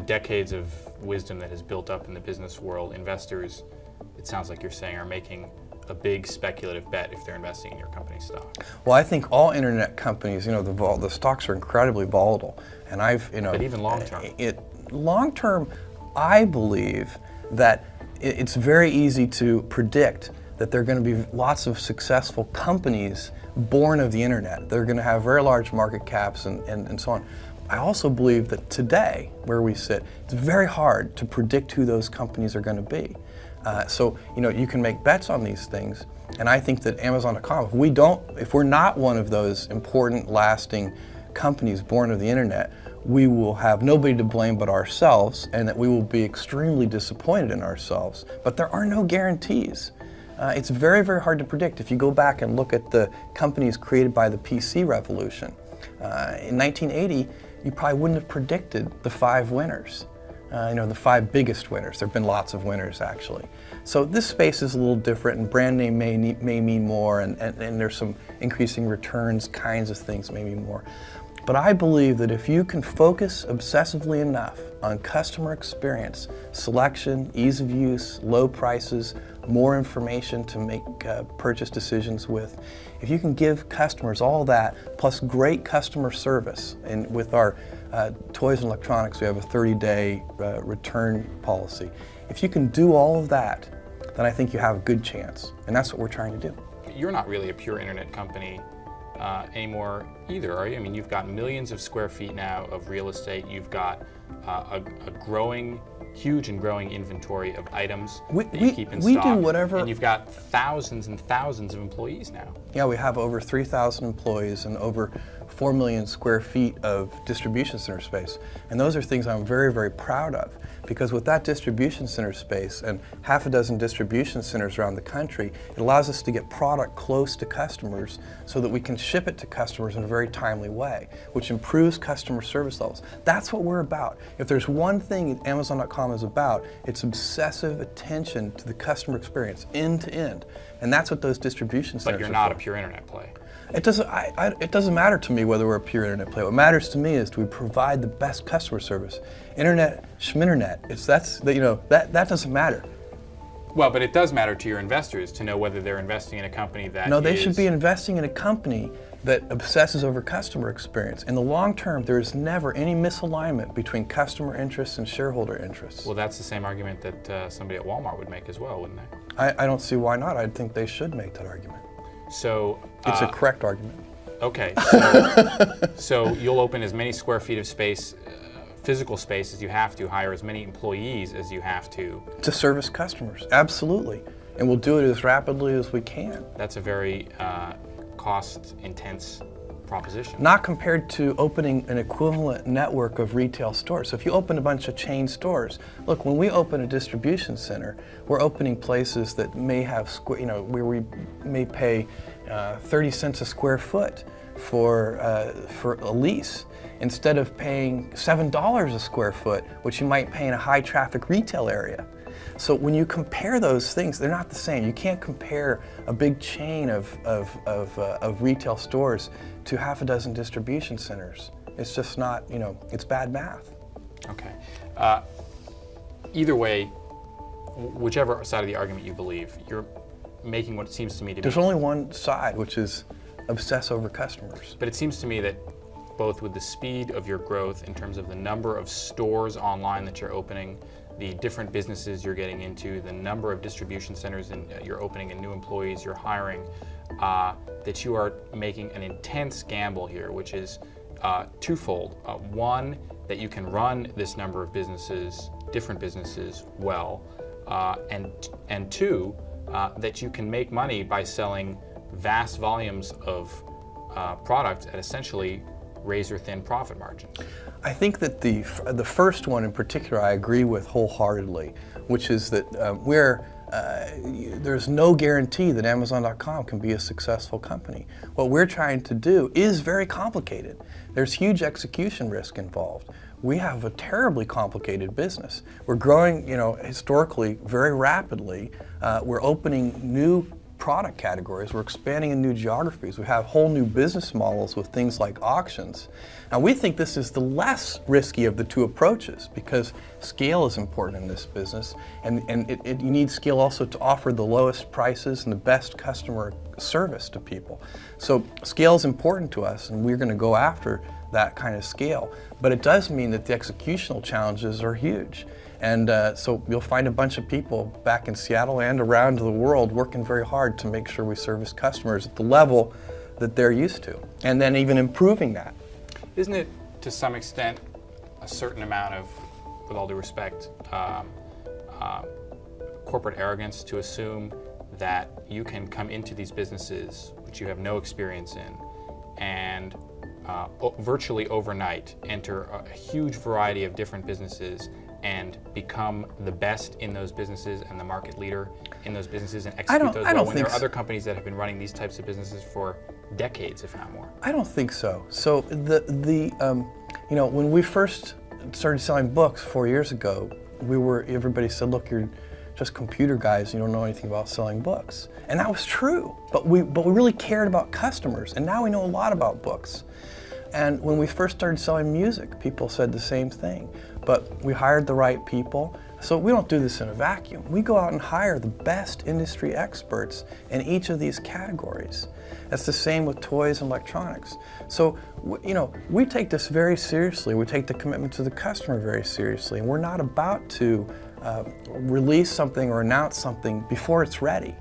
decades of wisdom that has built up in the business world, investors, it sounds like you're saying, are making a big speculative bet if they're investing in your company's stock. Well, I think all internet companies, the stocks are incredibly volatile, and But even long term. Long term, I believe that it's very easy to predict that there are going to be lots of successful companies born of the internet. They're going to have very large market caps and so on. I also believe that today, where we sit, it's very hard to predict who those companies are going to be. So you can make bets on these things, and I think that Amazon.com, if we're not one of those important, lasting companies born of the internet, we will have nobody to blame but ourselves, and that we will be extremely disappointed in ourselves. But there are no guarantees. It's very, very hard to predict. If you go back and look at the companies created by the PC revolution, in 1980, you probably wouldn't have predicted the 5 winners. The 5 biggest winners. There have been lots of winners, actually. So this space is a little different, and brand name may mean more, and there's some increasing returns kinds of things may mean more. But I believe that if you can focus obsessively enough on customer experience, selection, ease of use, low prices, more information to make purchase decisions with, if you can give customers all that, plus great customer service, and with our toys and electronics, we have a 30-day return policy. If you can do all of that, then I think you have a good chance, and that's what we're trying to do. You're not really a pure internet company anymore either, are you? I mean, you've got millions of square feet now of real estate. You've got a huge and growing inventory of items that you keep in stock. We do whatever. And you've got thousands and thousands of employees now. Yeah, we have over 3,000 employees and over 4 million square feet of distribution center space. And those are things I'm very, very proud of, because with that distribution center space and half a dozen distribution centers around the country, it allows us to get product close to customers so that we can ship it to customers in a very timely way, which improves customer service levels. That's what we're about. If there's one thing Amazon.com is about, it's obsessive attention to the customer experience, end to end. And that's what those distribution centers are for. But you're not a pure internet play. It doesn't matter to me whether we're a pure internet play. What matters to me is, do we provide the best customer service? Internet, schminternet, that doesn't matter. Well, but it does matter to your investors to know whether they're investing in a company that No, they should be investing in a company that obsesses over customer experience. In the long term, there is never any misalignment between customer interests and shareholder interests. Well, that's the same argument that somebody at Walmart would make as well, wouldn't they? I don't see why not. I think they should make that argument. So it's a correct argument. Okay, so you'll open as many square feet of space, physical space, as you have to, hire as many employees as you have to service customers, absolutely. And we'll do it as rapidly as we can. That's a very cost-intense proposition. Not compared to opening an equivalent network of retail stores. So if you open a bunch of chain stores, look, when we open a distribution center, we're opening places that may have, where we may pay 30 cents a square foot for a lease, instead of paying $7 a square foot, which you might pay in a high-traffic retail area. So when you compare those things, they're not the same. You can't compare a big chain of retail stores to half a dozen distribution centers. It's just not, it's bad math. Okay. Either way, whichever side of the argument you believe, you're making what it seems to me to be. There's only one side, which is obsess over customers. But it seems to me that both with the speed of your growth in terms of the number of stores online that you're opening, the different businesses you're getting into, the number of distribution centers you're opening and new employees you're hiring, that you are making an intense gamble here, which is twofold. One, that you can run this number of businesses, different businesses, well, and two, that you can make money by selling vast volumes of product at essentially razor-thin profit margins. I think that the first one in particular I agree with wholeheartedly, which is that there's no guarantee that Amazon.com can be a successful company. What we're trying to do is very complicated. There's huge execution risk involved. We have a terribly complicated business. We're growing, historically very rapidly. We're opening new product categories. We're expanding in new geographies. We have whole new business models with things like auctions. Now, we think this is the less risky of the two approaches because scale is important in this business, and you need scale also to offer the lowest prices and the best customer service to people. So scale is important to us, and we're going to go after that kind of scale. But it does mean that the executional challenges are huge. And so you'll find a bunch of people back in Seattle and around the world working very hard to make sure we service customers at the level that they're used to, and then even improving that. Isn't it, to some extent, a certain amount of, with all due respect, corporate arrogance to assume that you can come into these businesses, which you have no experience in, and virtually overnight enter a huge variety of different businesses and become the best in those businesses and the market leader in those businesses and execute those well, when there are other companies that have been running these types of businesses for decades, if not more? I don't think so. So you know, when we first started selling books 4 years ago, everybody said, look, you're just computer guys, you don't know anything about selling books. And that was true, but we really cared about customers, and now we know a lot about books. And when we first started selling music, people said the same thing. But we hired the right people. So we don't do this in a vacuum. We go out and hire the best industry experts in each of these categories. That's the same with toys and electronics. So, you know, we take this very seriously. We take the commitment to the customer very seriously. And we're not about to release something or announce something before it's ready.